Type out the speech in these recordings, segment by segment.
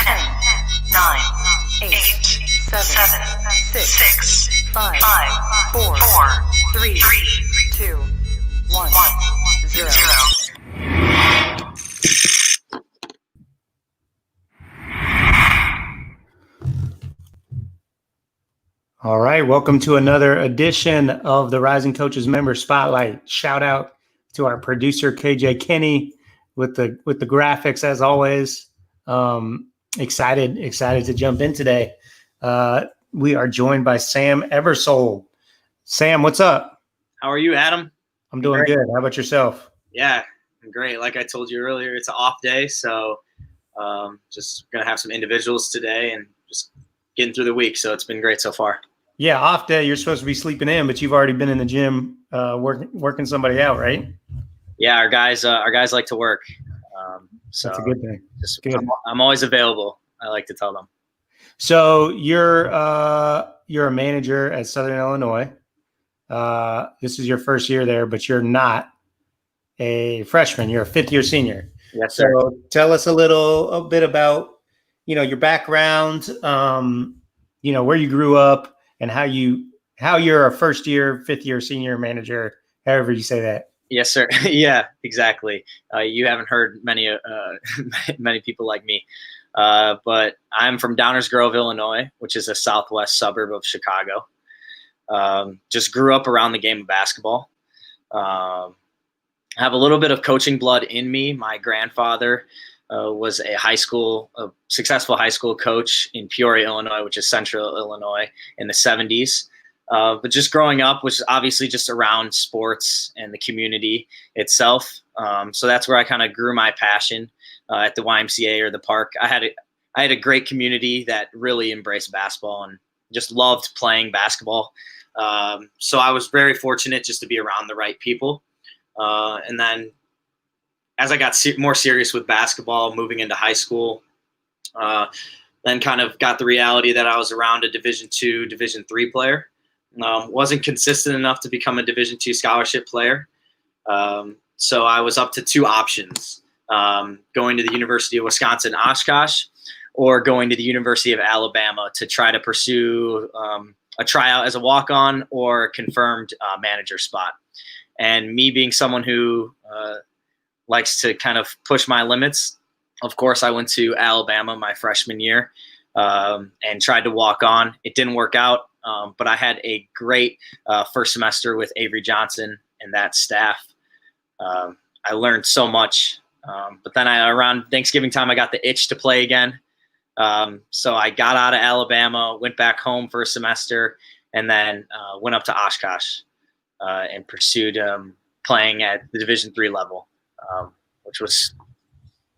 10, 9, 8, 7, 6, 5, 4, 3, 2, 1, 0. All right, welcome to another edition of the Rising Coaches Member Spotlight. Shout out to our producer KJ Kenny with the graphics as always. Excited to jump in today. We are joined by Sam Ebersold. Sam, what's up? How are you, Adam? I'm doing good. How about yourself? Yeah, I'm great. Like I told you earlier, it's an off day, so just gonna have some individuals today and just getting through the week. So it's been great so far. Yeah, off day. You're supposed to be sleeping in, but you've already been in the gym working somebody out, right? Yeah, our guys like to work. So that's a good thing. Good. I'm always available. I like to tell them. So you're a manager at Southern Illinois. This is your first year there, but you're not a freshman. You're a fifth-year senior. Yes, sir. So tell us a bit about your background, where you grew up, and how you're a first-year, fifth-year senior manager, however you say that. Yes, sir. Yeah, exactly. You haven't heard many people like me, but I'm from Downers Grove, Illinois, which is a southwest suburb of Chicago. Just grew up around the game of basketball. I have a little bit of coaching blood in me. My grandfather was a successful high school coach in Peoria, Illinois, which is central Illinois, in the 70s. But just growing up was obviously just around sports and the community itself. So that's where I kind of grew my passion at the YMCA or the park. I had a great community that really embraced basketball and just loved playing basketball. So I was very fortunate just to be around the right people. And then as I got more serious with basketball, moving into high school, then kind of got the reality that I was around a Division II, Division III player. Wasn't consistent enough to become a Division II scholarship player. So I was up to two options, going to the University of Wisconsin, Oshkosh, or going to the University of Alabama to try to pursue a tryout as a walk-on or a confirmed manager spot. And me being someone who likes to kind of push my limits, of course, I went to Alabama my freshman year and tried to walk on. It didn't work out, but I had a great first semester with Avery Johnson and that staff. I learned so much. But then around Thanksgiving time, I got the itch to play again. So I got out of Alabama, went back home for a semester, and then went up to Oshkosh and pursued playing at the Division III level, which was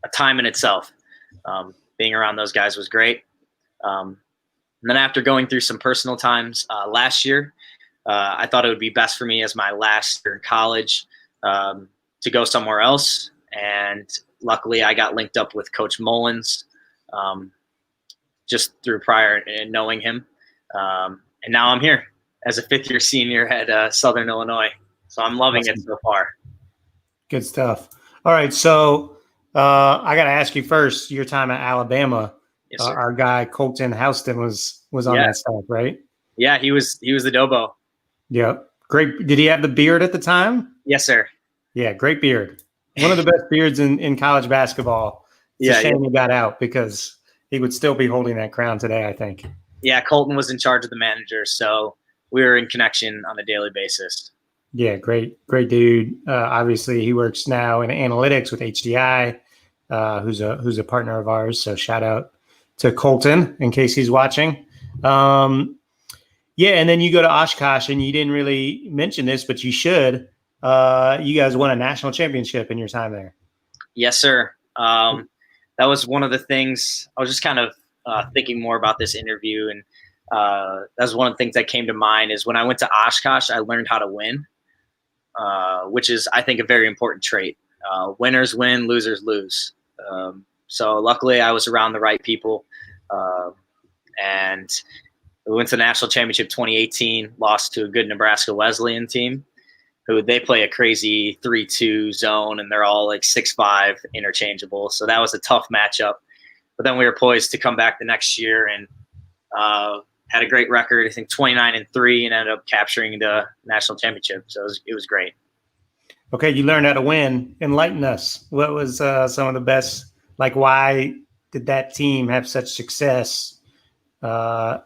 a time in itself. Being around those guys was great. And then after going through some personal times last year, I thought it would be best for me as my last year in college to go somewhere else. And luckily I got linked up with Coach Mullins just through prior knowing him. And now I'm here as a fifth-year senior at Southern Illinois. So I'm loving it so far. Good stuff. All right, so I got to ask you first, your time at Alabama. Yes, sir. Our guy Colton Houston was on that staff, right? Yeah, he was the Dobo. Yeah, great. Did he have the beard at the time? Yes, sir. Yeah, great beard. One of the best beards in college basketball. It's a shame he got out because he would still be holding that crown today, I think. Yeah, Colton was in charge of the manager, so we were in connection on a daily basis. Yeah, great dude. Obviously, he works now in analytics with HDI, who's a partner of ours. So shout out to Colton in case he's watching. Yeah, and then you go to Oshkosh, and you didn't really mention this, but you should. You guys won a national championship in your time there. Yes, sir. That was one of the things I was just kind of thinking more about this interview, and that's one of the things that came to mind is when I went to Oshkosh, I learned how to win, which is, I think, a very important trait. Winners win, losers lose. So luckily I was around the right people, and we went to the national championship 2018, lost to a good Nebraska Wesleyan team, who they play a crazy 3-2 zone, and they're all like 6'5", interchangeable. So that was a tough matchup. but then we were poised to come back the next year and had a great record. I think 29-3, and ended up capturing the national championship. So it was great. Okay, you learned how to win. Enlighten us. What was some of the best? Like, why did that team have such success? On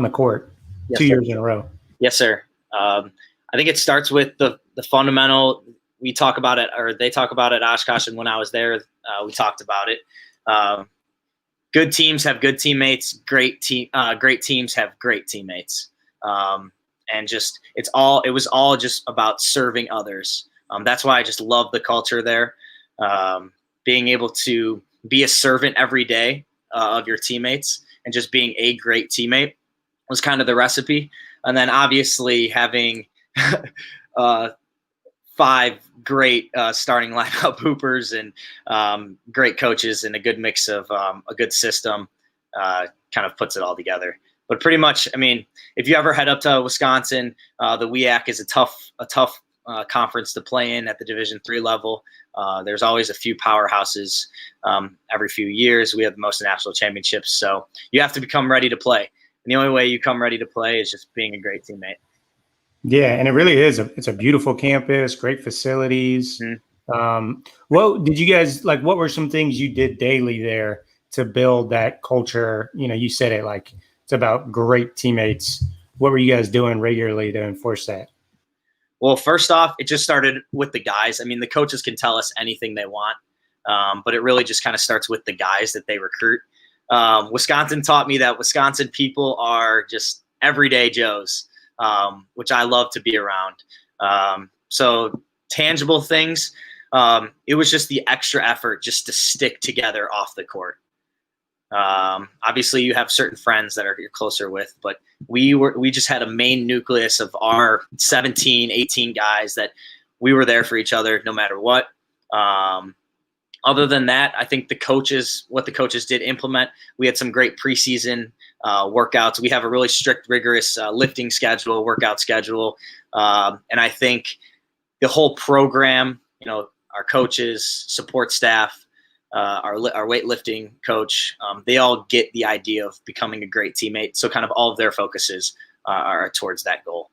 the court, Yes, 2 sir. years in a row. Yes, sir. I think it starts with the fundamental. We talk about it, or they talk about it at Oshkosh, and when I was there, we talked about it. Good teams have good teammates. Great teams have great teammates. And just it was all just about serving others. That's why I just love the culture there. Being able to be a servant every day of your teammates and just being a great teammate was kind of the recipe. And then obviously having 5 great starting lineup hoopers and great coaches and a good mix of a good system kind of puts it all together. But pretty much, I mean, if you ever head up to Wisconsin, the WEAC is a tough conference to play in at the Division III level. There's always a few powerhouses every few years. We have the most national championships, so you have to become ready to play. And the only way you come ready to play is just being a great teammate. Yeah, and it really is. It's a beautiful campus, great facilities. Mm-hmm. What did you guys like? What were some things you did daily there to build that culture? You said it like it's about great teammates. What were you guys doing regularly to enforce that? Well, first off, it just started with the guys. I mean, the coaches can tell us anything they want, but it really just kind of starts with the guys that they recruit. Wisconsin taught me that Wisconsin people are just everyday Joes, which I love to be around. So tangible things, it was just the extra effort just to stick together off the court. Obviously, you have certain friends that you're closer with, but we just had a main nucleus of our 17, 18 guys that we were there for each other no matter what. Other than that, I think what the coaches did implement, we had some great preseason workouts. We have a really strict, rigorous lifting schedule, workout schedule. And I think the whole program, our coaches, support staff, our weightlifting coach, they all get the idea of becoming a great teammate. So kind of all of their focuses are towards that goal.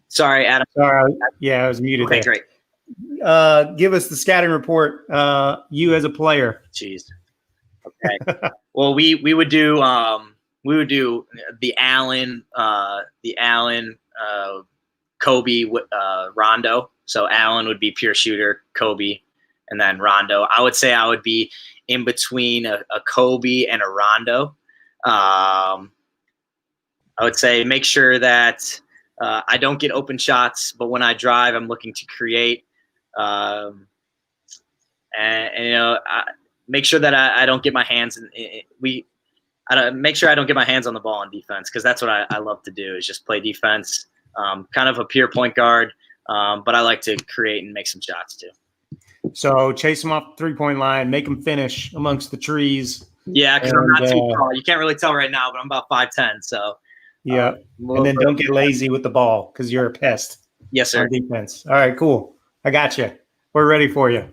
Sorry, Adam. Sorry. Yeah, I was muted. Okay, there. great. Give us the scouting report. You as a player. Jeez. Okay. Well, we would do the Allen, Kobe, Rondo. So Allen would be pure shooter, Kobe, and then Rondo. I would say I would be in between a Kobe and a Rondo. I would say make sure that I don't get open shots, but when I drive, I'm looking to create. Make sure that I don't get my hands make sure I don't get my hands on the ball on defense, because that's what I love to do, is just play defense. Kind of a pure point guard, but I like to create and make some shots too. So chase them off the 3-point line, make them finish amongst the trees. Yeah, because I'm not too tall. You can't really tell right now, but I'm about 5'10", so. Yeah, and then don't get lazy with the ball because you're a pest. Yes, sir. On defense. All right, cool. I got you. We're ready for you.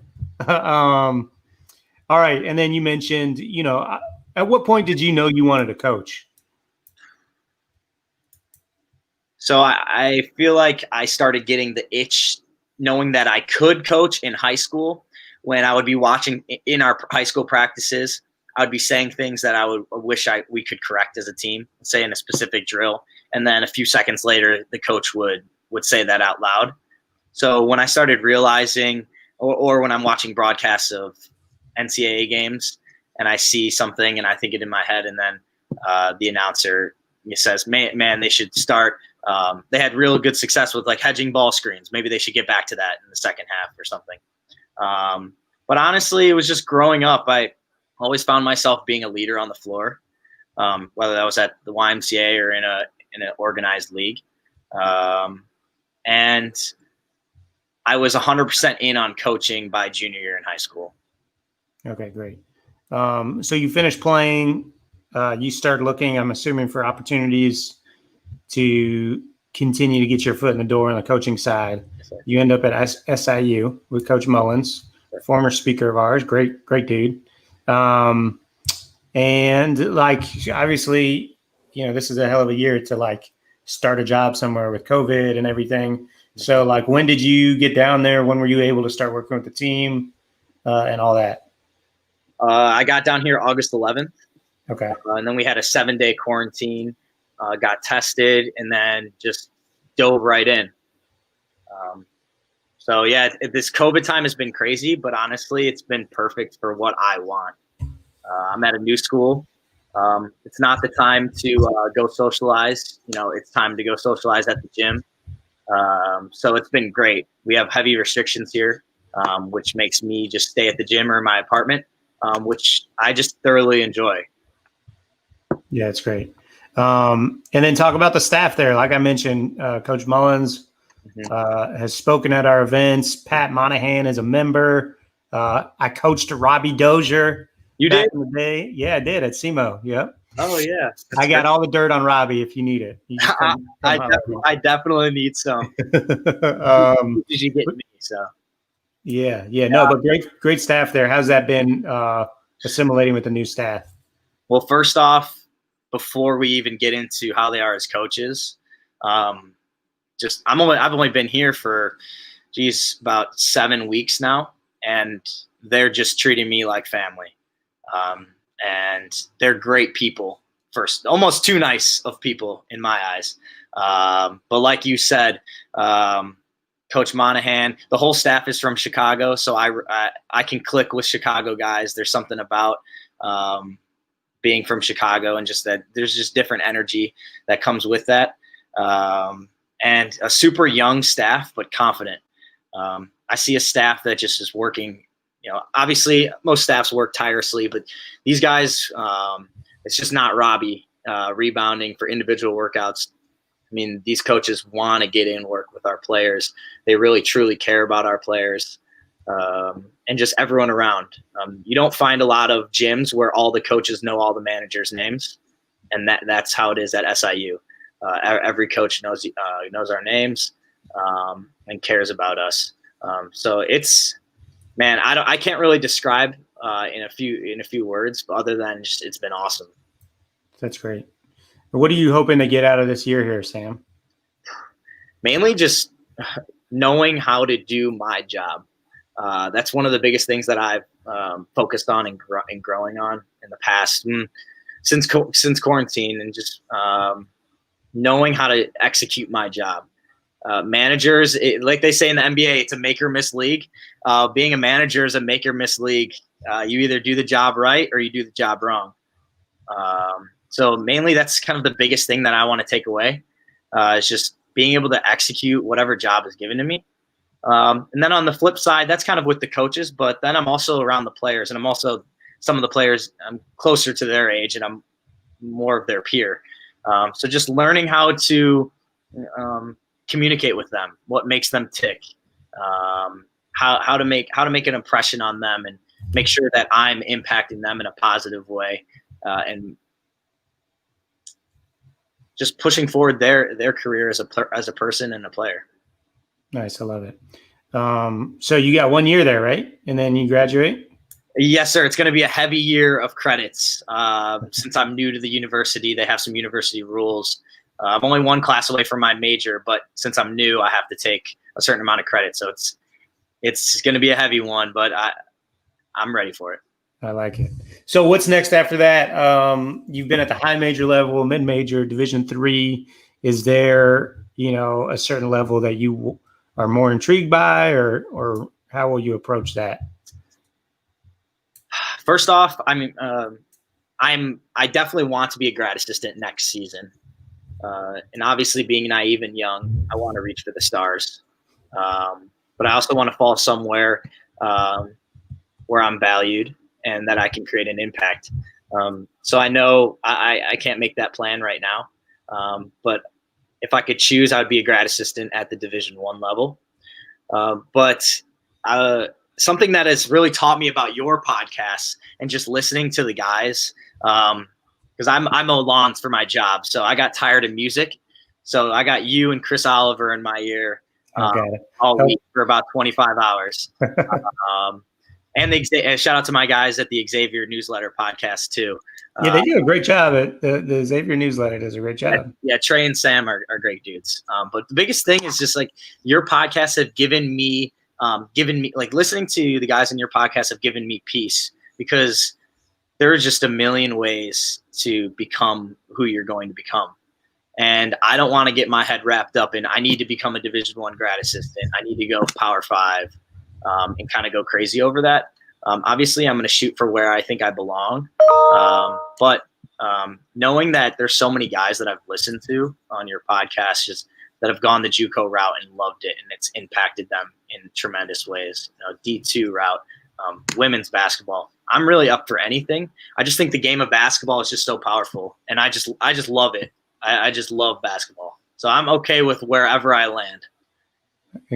All right, and then you mentioned, at what point did you know you wanted to coach? So I feel like I started getting the itch, knowing that I could coach in high school. When I would be watching in our high school practices, I would be saying things that I would wish we could correct as a team, say in a specific drill. And then a few seconds later, the coach would say that out loud. So when I started realizing, or when I'm watching broadcasts of NCAA games and I see something and I think it in my head, and then the announcer says, man, they should start. They had real good success with like hedging ball screens. Maybe they should get back to that in the second half or something. But honestly, it was just growing up. I always found myself being a leader on the floor, whether that was at the YMCA or in an organized league. And I was 100% in on coaching by junior year in high school. Okay, great. So you finished playing. You started looking, I'm assuming, for opportunities to continue to get your foot in the door on the coaching side. Yes, sir. You end up at SIU with Coach Mullins, former speaker of ours, great great dude. And like obviously, this is a hell of a year to like start a job somewhere with COVID and everything. So like, when did you get down there? When were you able to start working with the team and all that? I got down here August 11th. Okay. And then we had a 7-day quarantine, got tested, and then just dove right in. So yeah, this COVID time has been crazy, but honestly, it's been perfect for what I want. I'm at a new school. It's not the time to go socialize. It's time to go socialize at the gym. So it's been great. We have heavy restrictions here, which makes me just stay at the gym or in my apartment, which I just thoroughly enjoy. Yeah, it's great. And then talk about the staff there. Like I mentioned, Coach Mullins has spoken at our events. Pat Monahan is a member. I coached Robbie Dozier. You back did? in the day. Yeah, I did at SEMO. Yep. Oh, yeah. I got all the dirt on Robbie if you need it. You just come I definitely need some. You get me, so. Yeah. No, but great staff there. How's that been assimilating with the new staff? Well, first off, before we even get into how they are as coaches, I've only been here for about 7 weeks now, and they're just treating me like family. And they're great people. First, almost too nice of people in my eyes. But like you said, Coach Monahan, the whole staff is from Chicago, so I can click with Chicago guys. There's something about being from Chicago, and just that there's just different energy that comes with that. And a super young staff, but confident. I see a staff that just is working. Obviously most staffs work tirelessly, but these guys, it's just not Robbie rebounding for individual workouts. I mean, these coaches want to get in work with our players. They really, truly care about our players, and just everyone around. You don't find a lot of gyms where all the coaches know all the managers' names, and that's how it is at SIU. Every coach knows our names and cares about us. So it's, man, I can't really describe in a few words, other than just it's been awesome. That's great. What are you hoping to get out of this year here, Sam? Mainly just knowing how to do my job. That's one of the biggest things that I've focused on and growing on in the past since quarantine, and just knowing how to execute my job. Managers, like they say in the NBA, it's a make or miss league. Being a manager is a make or miss league. You either do the job right or you do the job wrong. So mainly that's kind of the biggest thing that I want to take away. Is just being able to execute whatever job is given to me. And then on the flip side, that's kind of with the coaches, but then I'm also around the players, and I'm also some of the players, I'm closer to their age and I'm more of their peer. So just learning how to communicate with them, what makes them tick, how to make an impression on them, and make sure that I'm impacting them in a positive way, and just pushing forward their career as a person and a player. Nice, I love it. So you got 1 year there, right? And then you graduate? Yes, sir. It's going to be a heavy year of credits. Since I'm new to the university, they have some university rules. I'm only one class away from my major, but since I'm new, I have to take a certain amount of credit. So it's going to be a heavy one, but I'm ready for it. I like it. So what's next after that? You've been at the high major level, mid major, Division III. Is there, a certain level that you are more intrigued by, or how will you approach that? First off, I definitely want to be a grad assistant next season. And obviously being naive and young, I want to reach for the stars. But I also want to fall somewhere where I'm valued and that I can create an impact. So I know I can't make that plan right now. But if I could choose, I would be a grad assistant at the Division I level. But something that has really taught me about your podcast and just listening to the guys, because I mow lawns for my job, so I got tired of music. So I got you and Chris Oliver in my ear Okay. all week for about 25 hours. And shout out to my guys at the Xavier Newsletter podcast too. Yeah, they do a great job at the Xavier Newsletter does a great job. Yeah, Trey and Sam are great dudes. But the biggest thing is just like your podcasts have given me like listening to the guys in your podcast have given me peace, because there are just a million ways to become who you're going to become. And I don't want to get my head wrapped up in, I need to become a Division I grad assistant. I need to go Power 5 and kind of go crazy over that. Obviously, I'm going to shoot for where I think I belong. But knowing that there's so many guys that I've listened to on your podcast just that have gone the JUCO route and loved it, and it's impacted them in tremendous ways. D2 route, women's basketball. I'm really up for anything. I just think the game of basketball is just so powerful, and I just love it. I just love basketball. So I'm okay with wherever I land.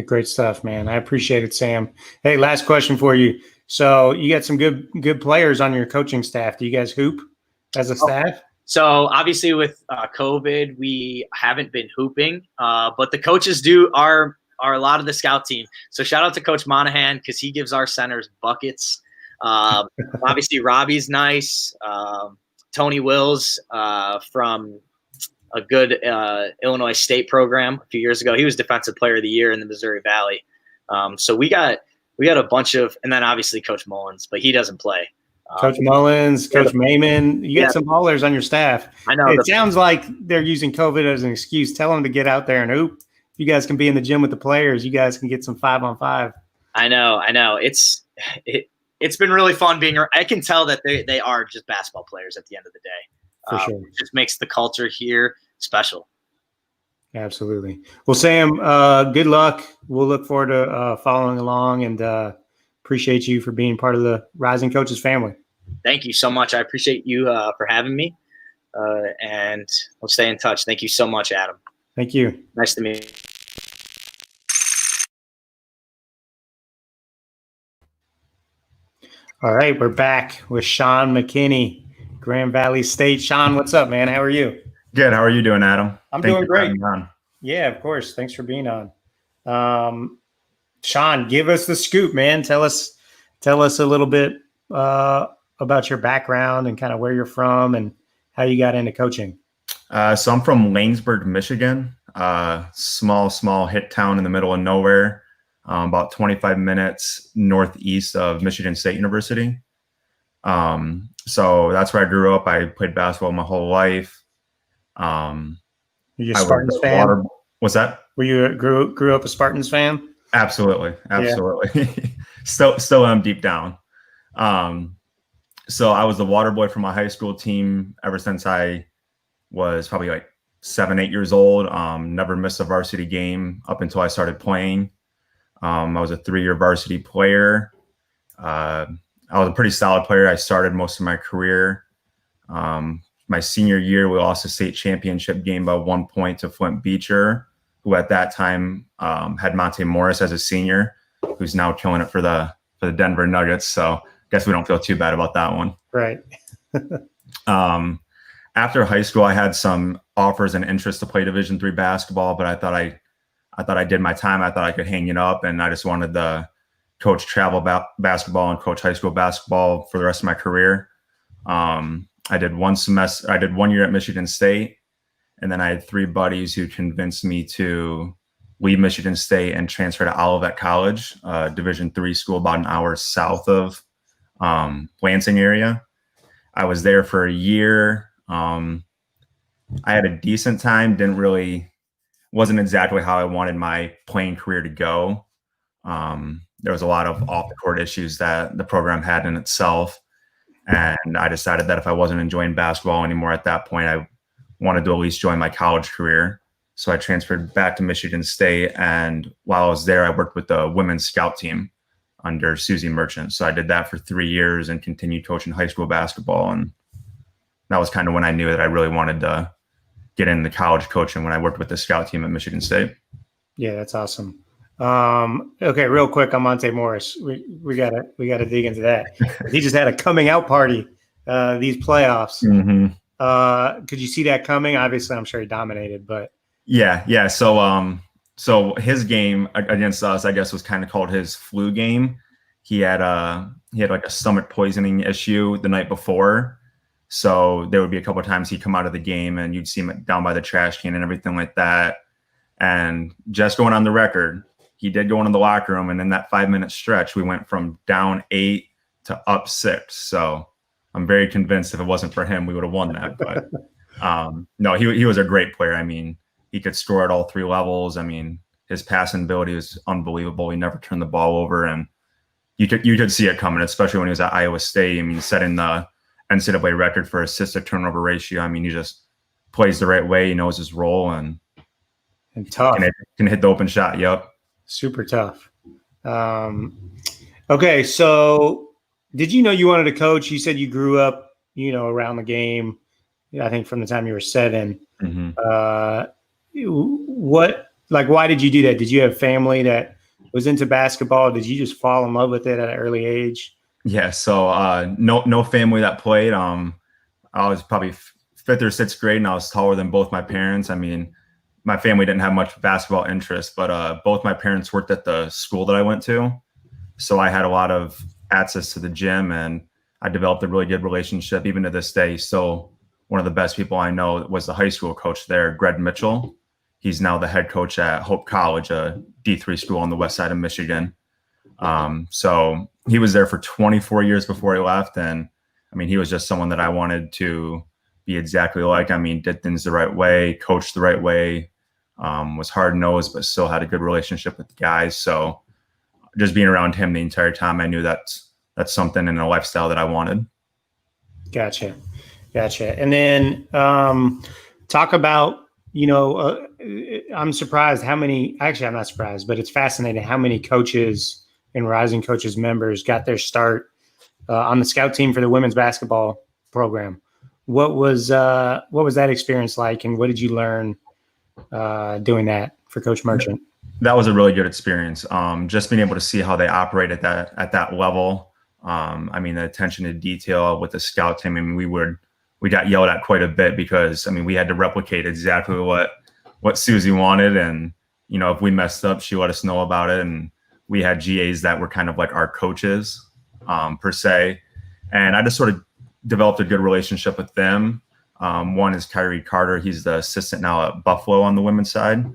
Great stuff, man. I appreciate it, Sam. Hey, last question for you. So you got some good players on your coaching staff. Do you guys hoop as a staff? So obviously with COVID, we haven't been hooping, but the coaches are a lot of the scout team. So shout out to Coach Monahan, because he gives our centers buckets. Obviously Robbie's nice. Tony Wills from a good Illinois State program a few years ago. He was Defensive Player of the Year in the Missouri Valley. So we got a bunch of, and then obviously Coach Mullins, but he doesn't play. Coach Mullins, Coach Mayman, you got some ballers on your staff. I know. It sounds like they're using COVID as an excuse. Tell them to get out there and hoop. You guys can be in the gym with the players. You guys can get some 5-on-5. I know. It's been really fun being. I can tell that they are just basketball players at the end of the day. For sure. It just makes the culture here special. Absolutely. Well, Sam, good luck. We'll look forward to following along, and appreciate you for being part of the Rising Coaches family. Thank you so much. I appreciate you for having me, and we'll stay in touch. Thank you so much, Adam. Thank you. Nice to meet you. All right, we're back with Shaun McKinney, Grand Valley State. Shaun, what's up, man? How are you? Good. How are you doing, Adam? I'm doing great. Yeah, of course. Thanks for being on. Shaun, give us the scoop, man. Tell us a little bit about your background and kind of where you're from and how you got into coaching. So I'm from Lanesburg, Michigan, small hit town in the middle of nowhere, about 25 minutes northeast of Michigan State University. So that's where I grew up. I played basketball my whole life. You a Spartans fan? What's that? Were you grew up a Spartans fan? Absolutely. Yeah. Still am deep down. So I was the water boy for my high school team ever since I was probably like 7-8 years old. Never missed a varsity game up until I started playing. I was a 3-year varsity player. I was a pretty solid player. I started most of my career. My senior year, we lost a state championship game by 1 point to Flint Beecher, who at that time had Monte Morris as a senior, who's now killing it for the Denver Nuggets. So I guess we don't feel too bad about that one. Right. After high school, I had some offers and interest to play Division III basketball, but I thought I did my time. I thought I could hang it up, and I just wanted to coach travel basketball and coach high school basketball for the rest of my career. I did 1 year at Michigan State, and then I had 3 buddies who convinced me to leave Michigan State and transfer to Olivet College, Division III school about an hour south of Lansing area. I was there for a year. I had a decent time. Wasn't exactly how I wanted my playing career to go. There was a lot of off the court issues that the program had in itself. And I decided that if I wasn't enjoying basketball anymore at that point, I wanted to at least join my college career. So I transferred back to Michigan State. And while I was there, I worked with the women's scout team under Susie Merchant. So I did that for 3 years and continued coaching high school basketball. And that was kind of when I knew that I really wanted to get into college coaching, when I worked with the scout team at Michigan State. Yeah, that's awesome. Okay, real quick on Monte Morris. We gotta dig into that. He just had a coming out party these playoffs. Mm-hmm. Could you see that coming? Obviously, I'm sure he dominated, but Yeah. So his game against us, I guess, was kind of called his flu game. He had like a stomach poisoning issue the night before. So there would be a couple of times he'd come out of the game and you'd see him down by the trash can and everything like that. And just going on the record, he did go into the locker room, and in that 5-minute stretch, we went from down 8 to up 6. So I'm very convinced if it wasn't for him, we would have won that. But no, he was a great player. I mean, he could score at all 3 levels. I mean, his passing ability was unbelievable. He never turned the ball over, and you could see it coming, especially when he was at Iowa State. I mean, setting the NCAA record for assist to turnover ratio. I mean, he just plays the right way. He knows his role and tough. Can hit the open shot. Yep. Super tough. Okay, so did you know you wanted to coach? You said you grew up, around the game. I think from the time you were 7. Mm-hmm. Why did you do that? Did you have family that was into basketball? Did you just fall in love with it at an early age? Yeah. So no family that played. I was probably 5th or 6th grade, and I was taller than both my parents. I mean, my family didn't have much basketball interest, but both my parents worked at the school that I went to. So I had a lot of access to the gym, and I developed a really good relationship. Even to this day, still one of the best people I know was the high school coach there, Greg Mitchell. He's now the head coach at Hope College, a D3 school on the west side of Michigan. So he was there for 24 years before he left. And I mean, he was just someone that I wanted to be exactly like. I mean, did things the right way, coached the right way, was hard-nosed, but still had a good relationship with the guys. So just being around him the entire time, I knew that's something in a lifestyle that I wanted. Gotcha. And then talk about, I'm surprised how many, actually, I'm not surprised, but it's fascinating how many coaches and Rising Coaches members got their start on the scout team for the women's basketball program. What was that experience like, and what did you learn doing that for Coach Merchant? That was a really good experience. Just being able to see how they operate at that level. I mean, the attention to detail with the scout team. I mean, we got yelled at quite a bit because, I mean, we had to replicate exactly what Susie wanted. And, if we messed up, she let us know about it. And we had GAs that were kind of like our coaches, per se. And I just sort of developed a good relationship with them. One is Kyrie Carter. He's the assistant now at Buffalo on the women's side.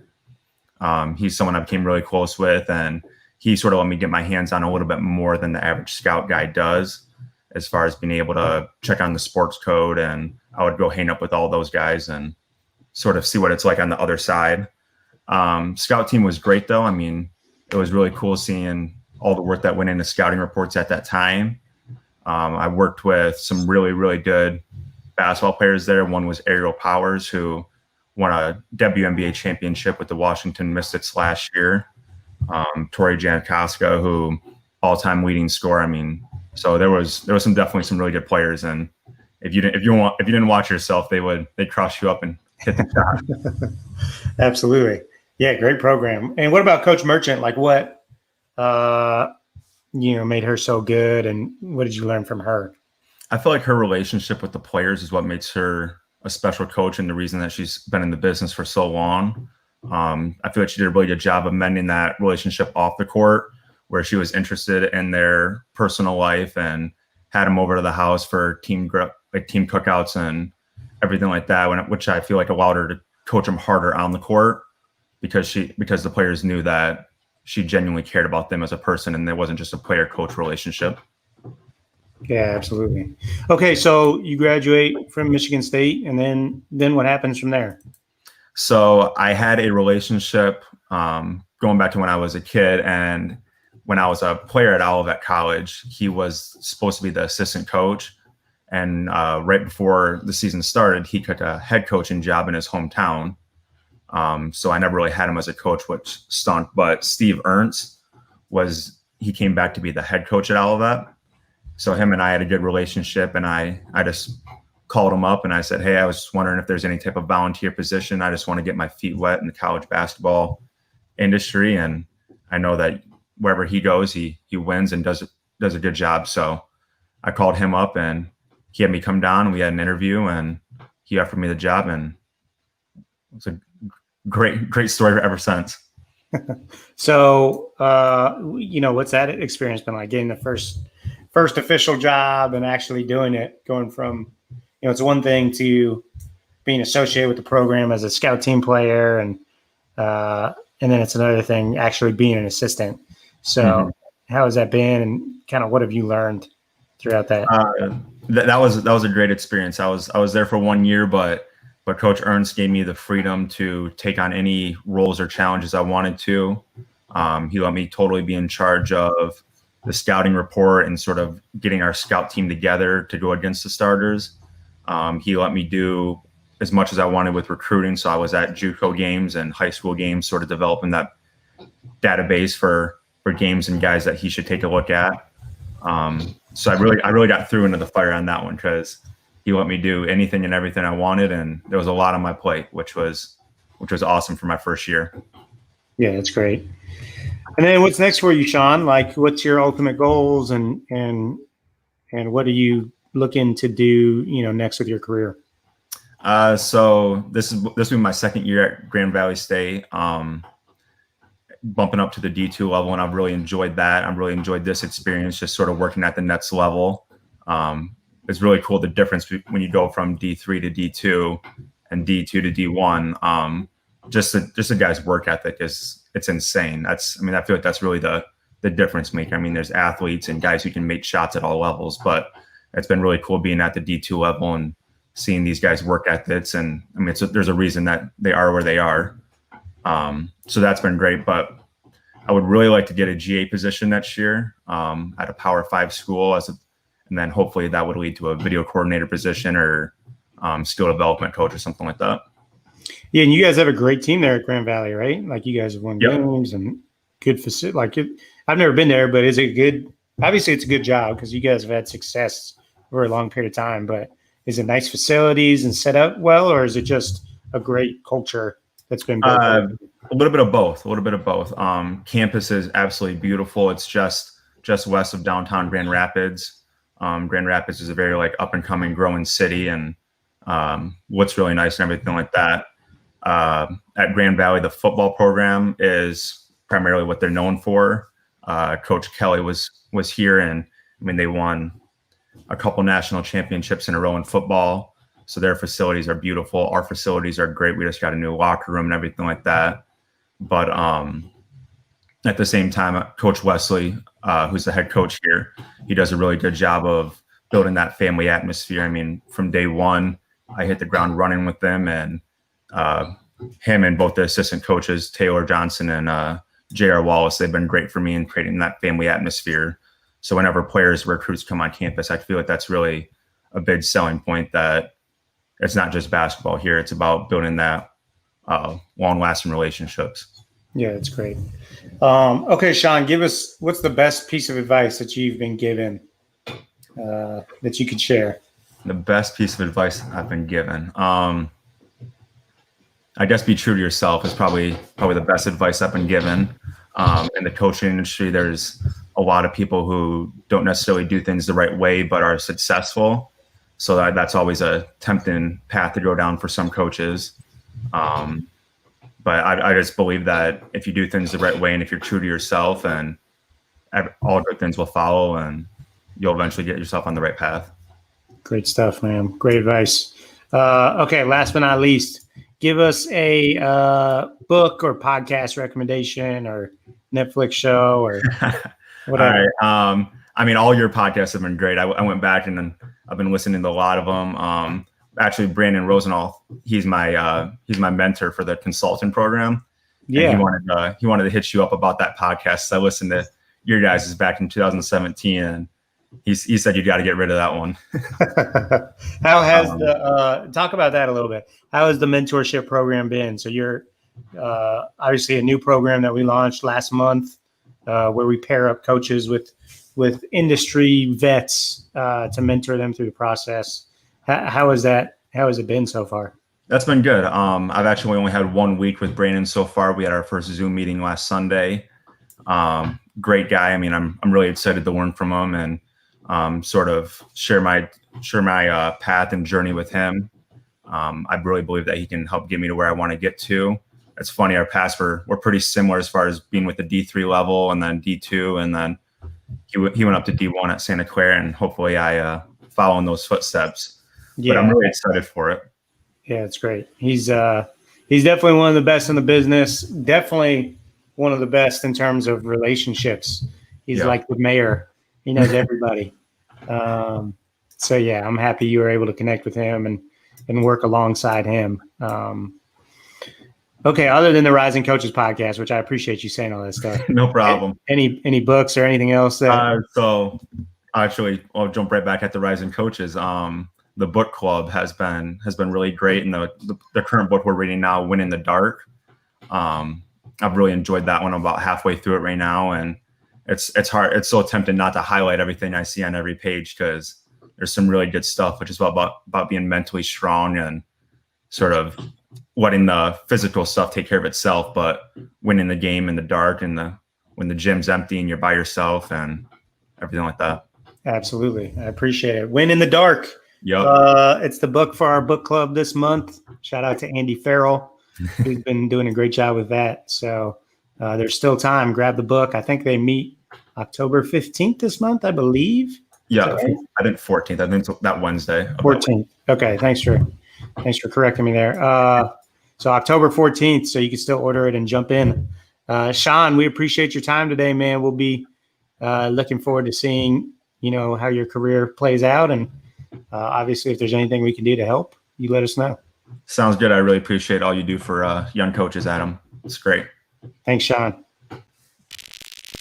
He's someone I became really close with, and he sort of let me get my hands on a little bit more than the average scout guy does, as far as being able to check on the sports code. And I would go hang up with all those guys and sort of see what it's like on the other side. Scout team was great, though. I mean, it was really cool seeing all the work that went into scouting reports at that time. I worked with some really, really good basketball players there. One was Ariel Powers, who won a WNBA championship with the Washington Mystics last year. Tori Jankowska, who all-time leading scorer. I mean, so there was definitely some really good players, and if you didn't watch yourself, they'd cross you up and hit the shot. Absolutely, yeah, great program. And what about Coach Merchant? Like, what made her so good, and what did you learn from her? I feel like her relationship with the players is what makes her a special coach, and the reason that she's been in the business for so long. I feel like she did a really good job of mending that relationship off the court, where she was interested in their personal life and had them over to the house for team cookouts and everything like that, which I feel like allowed her to coach them harder on the court because the players knew that she genuinely cared about them as a person, and it wasn't just a player-coach relationship. Yeah, absolutely. Okay, so you graduate from Michigan State, and then what happens from there? So I had a relationship going back to when I was a kid, and when I was a player at Olivet College, he was supposed to be the assistant coach. And right before the season started, he took a head coaching job in his hometown. So I never really had him as a coach, which stunk. But Steve Ernst he came back to be the head coach at Olivet. So him and I had a good relationship, and I just called him up and I said, hey, I was wondering if there's any type of volunteer position. I just want to get my feet wet in the college basketball industry. And I know that wherever he goes, he wins and does a good job. So I called him up and he had me come down, and we had an interview, and he offered me the job, and it was a great story ever since. So, what's that experience been like, getting the first official job and actually doing it, going from, it's one thing to being associated with the program as a scout team player, and then it's another thing actually being an assistant. So how has that been, and kind of what have you learned throughout that? That was a great experience. I was there for 1 year, but Coach Ernst gave me the freedom to take on any roles or challenges I wanted to. He let me totally be in charge of the scouting report and sort of getting our scout team together to go against the starters. He let me do as much as I wanted with recruiting. So I was at JUCO games and high school games, sort of developing that database for games and guys that he should take a look at. So I really got through into the fire on that one, because he let me do anything and everything I wanted, and there was a lot on my plate, which was awesome for my first year. Yeah, that's great. And then what's next for you, Shaun? Like, what's your ultimate goals, and what are you looking to do, next with your career? So this will be my second year at Grand Valley State, bumping up to the D2 level, and I've really enjoyed that. I've really enjoyed this experience, just sort of working at the next level. It's really cool, the difference when you go from D3 to D2 and D2 to D1. Just the guy's work ethic it's insane. I feel like that's really the difference maker. I mean, there's athletes and guys who can make shots at all levels, but it's been really cool being at the D2 level and seeing these guys' work ethics. And there's a reason that they are where they are. So that's been great, but I would really like to get a GA position next year at a Power 5 school, and then hopefully that would lead to a video coordinator position or skill development coach or something like that. Yeah, and you guys have a great team there at Grand Valley, right? Like, you guys have won games and good facility. Like, I've never been there, but is it good? Obviously, it's a good job because you guys have had success over a long period of time. But is it nice facilities and set up well, or is it just a great culture that's been built? A little bit of both. Campus is absolutely beautiful. It's just west of downtown Grand Rapids. Grand Rapids is a very up and coming, growing city, and what's really nice and everything like that. At Grand Valley, the football program is primarily what they're known for. Coach Kelly was here, and they won a couple national championships in a row in football. So their facilities are beautiful. Our facilities are great. We just got a new locker room and everything like that. But at the same time, Coach Wesley, who's the head coach here, he does a really good job of building that family atmosphere. From day one, I hit the ground running with them, and him and both the assistant coaches, Taylor Johnson and J.R. Wallace, they've been great for me in creating that family atmosphere. So whenever players, recruits come on campus, I feel like that's really a big selling point, that it's not just basketball here. It's about building that long-lasting relationships. Yeah, that's great. Okay, Shaun, give us, what's the best piece of advice that you've been given that you could share? The best piece of advice I've been given. I guess be true to yourself is probably the best advice I've been given. In the coaching industry, there's a lot of people who don't necessarily do things the right way, but are successful. So that's always a tempting path to go down for some coaches. But I just believe that if you do things the right way, and if you're true to yourself, and all good things will follow, and you'll eventually get yourself on the right path. Great stuff, man. Great advice. Okay, last but not least, give us a book or podcast recommendation or Netflix show or whatever. All right. All your podcasts have been great. I went back and I've been listening to a lot of them. Actually, Brandon Rosenthal, he's my mentor for the consultant program. Yeah, and he wanted to hit you up about that podcast. So I listened to your guys' back in 2017, and he said you got to get rid of that one. How has talk about that a little bit? How has the mentorship program been? So you're obviously a new program that we launched last month, where we pair up coaches with industry vets to mentor them through the process. How is that? How has it been so far? That's been good. I've actually only had 1 week with Brandon so far. We had our first Zoom meeting last Sunday. Great guy. I'm really excited to learn from him and sort of share my path and journey with him. I really believe that he can help get me to where I want to get to, it's funny. Our paths were pretty similar as far as being with the D3 level and then D2, and then he went up to D1 at Santa Clara, and hopefully I follow in those footsteps. Yeah. But I'm really excited for it. Yeah, it's great. He's definitely one of the best in the business. Definitely one of the best in terms of relationships. He's like the mayor. He knows everybody. So yeah, I'm happy you were able to connect with him and work alongside him. Okay, other than the Rising Coaches podcast, which I appreciate you saying all that stuff. No problem. Any books or anything else that? So actually, I'll jump right back at the Rising Coaches. The book club has been really great, and the current book we're reading now, Win in the Dark. I've really enjoyed that one. I'm about halfway through it right now, and it's hard. It's so tempting not to highlight everything I see on every page, because there's some really good stuff, which is about being mentally strong and sort of letting the physical stuff take care of itself, but winning the game in the dark and when the gym's empty and you're by yourself and everything like that. Absolutely. I appreciate it. Win in the Dark. Yep. It's the book for our book club this month. Shout out to Andy Farrell, who's been doing a great job with that. So there's still time. Grab the book. I think they meet October 15th this month, I believe. Yeah, right? I think 14th. I think it's that Wednesday. 14th. Okay, thanks for correcting me there. So October 14th, so you can still order it and jump in. Shaun, we appreciate your time today, man. We'll be looking forward to seeing, how your career plays out. And obviously, if there's anything we can do to help, you let us know. Sounds good. I really appreciate all you do for young coaches, Adam. It's great. Thanks, Shaun.